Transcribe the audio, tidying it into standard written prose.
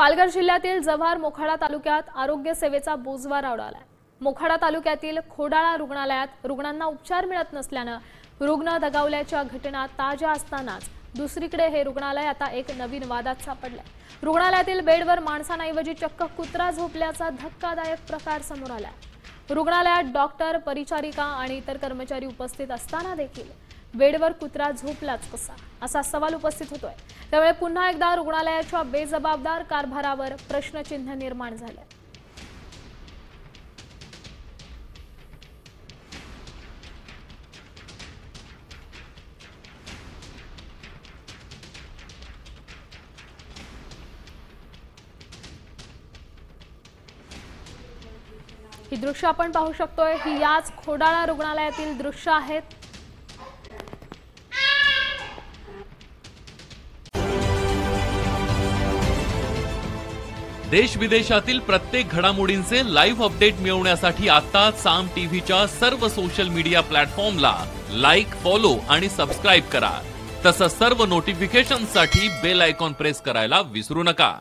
पालघर जिल्ह्यातील जव्हार मोखाडा तालुक्यात आरोग्य सेवेचा बोजवारा उडालाय। मोखाडा तालुक्यातील खोडाळा रुग्णालयात रुग्णांना उपचार मिळत नसल्याने रुग्ण दगावल्याच्या घटना ताज्या असतानाच दुसरीकडे हे रुग्णालय आता एक नवीन वादात सापडले। रुग्णालयातील बेडवर माणसांऐवजी चक्क कुत्रा झोपल्याचा धक्कादायक प्रकार समोर आलाय। रुग्णालयात डॉक्टर, परिचारिका आणि इतर कर्मचारी उपस्थित असताना देखील बेडवर कुत्रा झोपलाच कसा असा सवाल उपस्थित होतोय। त्यामुळे पुन्हा एकदा रुग्णालयाच्या बेजबाबदार कारभारावर प्रश्नचिन्ह निर्माण झाले। ही दृश्य आपण पाहू शकतोय, ही याच खोडाळा रुग्णालयातील दृश्य आहेत। देश विदेशातील प्रत्येक घडामोडींचे लाईव्ह अपडेट मिळवण्यासाठी आता साम टीव्हीच्या सर्व सोशल मीडिया प्लॅटफॉर्मला लाईक, फॉलो आणि सबस्क्राईब करा। तसंच सर्व नोटिफिकेशनसाठी बेल आयकॉन प्रेस करायला विसरू नका।